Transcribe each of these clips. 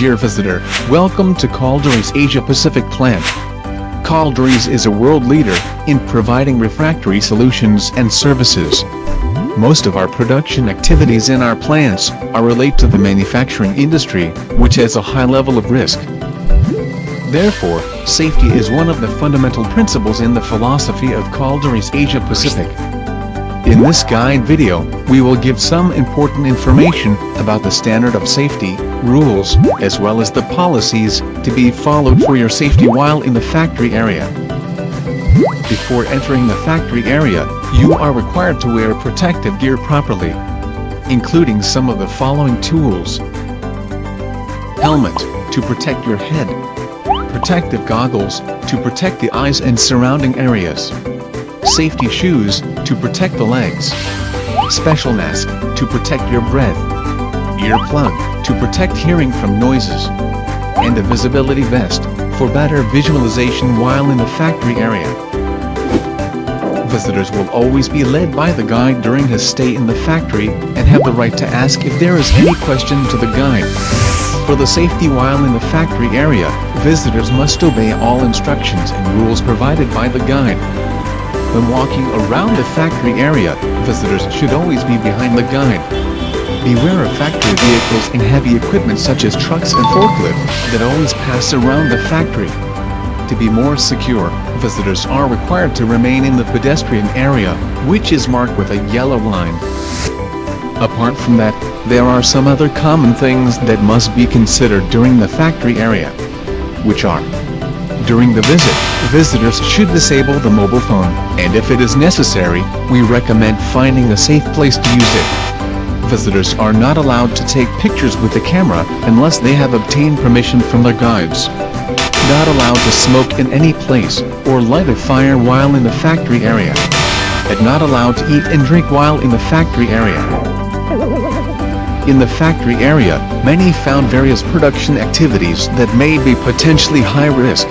Dear visitor, welcome to Calderys Asia Pacific plant. Calderys is a world leader in providing refractory solutions and services. Most of our production activities in our plants are related to the manufacturing industry, which has a high level of risk. Therefore, safety is one of the fundamental principles in the philosophy of Calderys Asia Pacific. In this guide video, we will give some important information about the standard of safety, rules, as well as the policies to be followed for your safety while in the factory area. Before entering the factory area, you are required to wear protective gear properly, including some of the following tools. Helmet, to protect your head. Protective goggles, to protect the eyes and surrounding areas. Safety shoes, to protect the legs. Special mask, to protect your breath. Earplug, to protect hearing from noises. And a visibility vest, for better visualization while in the factory area. Visitors will always be led by the guide during his stay in the factory and have the right to ask if there is any question to the guide. For the safety while in the factory area, visitors must obey all instructions and rules provided by the guide. When walking around the factory area, visitors should always be behind the guide. Beware of factory vehicles and heavy equipment such as trucks and forklifts that always pass around the factory. To be more secure, visitors are required to remain in the pedestrian area, which is marked with a yellow line. Apart from that, there are some other common things that must be considered during the factory area, which are: during the visit, visitors should disable the mobile phone, and if it is necessary, we recommend finding a safe place to use it. Visitors are not allowed to take pictures with the camera unless they have obtained permission from their guides. Not allowed to smoke in any place, or light a fire while in the factory area. And not allowed to eat and drink while in the factory area. In the factory area, many found various production activities that may be potentially high risk.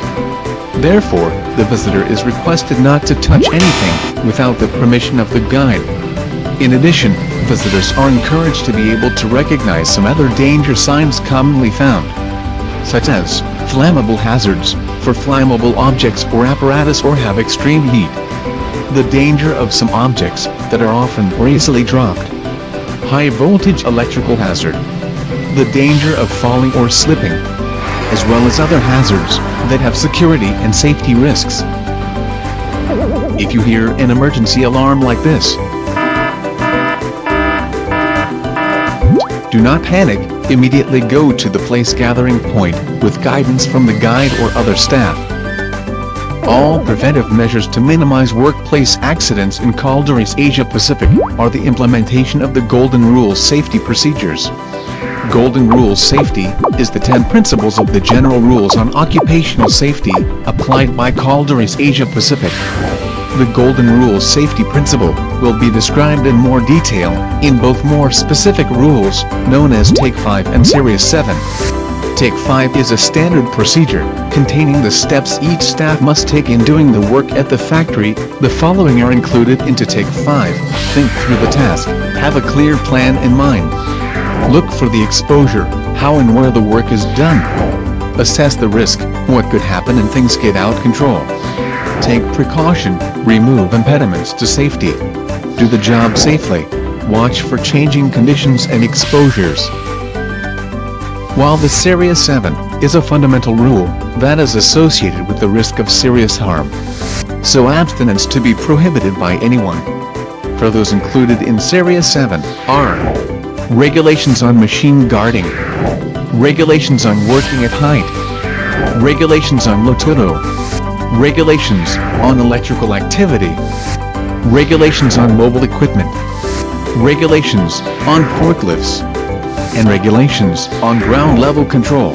Therefore, the visitor is requested not to touch anything without the permission of the guide. In addition, visitors are encouraged to be able to recognize some other danger signs commonly found, such as flammable hazards, for flammable objects or apparatus or have extreme heat. The danger of some objects that are often or easily dropped. High voltage electrical hazard. The danger of falling or slipping, as well as other hazards that have security and safety risks. If you hear an emergency alarm like this, do not panic, immediately go to the place gathering point with guidance from the guide or other staff. All preventive measures to minimize workplace accidents in Calderys Asia Pacific are the implementation of the Golden Rules safety procedures. Golden Rules safety is the 10 principles of the general rules on occupational safety applied by Calderys Asia Pacific. The Golden Rules safety principle will be described in more detail in both more specific rules known as Take 5 and Series 7. Take 5 is a standard procedure containing the steps each staff must take in doing the work at the factory. The following are included into Take 5. Think through the task. Have a clear plan in mind. Look for the exposure, how and where the work is done. Assess the risk, what could happen and things get out of control. Take precaution, remove impediments to safety. Do the job safely. Watch for changing conditions and exposures. While the Series 7 is a fundamental rule that is associated with the risk of serious harm, so abstinence to be prohibited by anyone. For those included in Series 7 are regulations on machine guarding, regulations on working at height, regulations on lototo, regulations on electrical activity, regulations on mobile equipment, regulations on forklifts, and regulations on ground level control.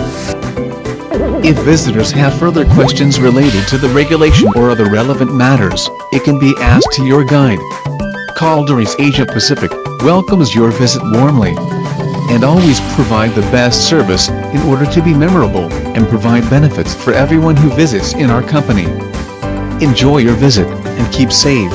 If visitors have further questions related to the regulation or other relevant matters, it can be asked to your guide. Calderys Asia Pacific welcomes your visit warmly and always provide the best service in order to be memorable and provide benefits for everyone who visits in our company. Enjoy your visit and keep safe.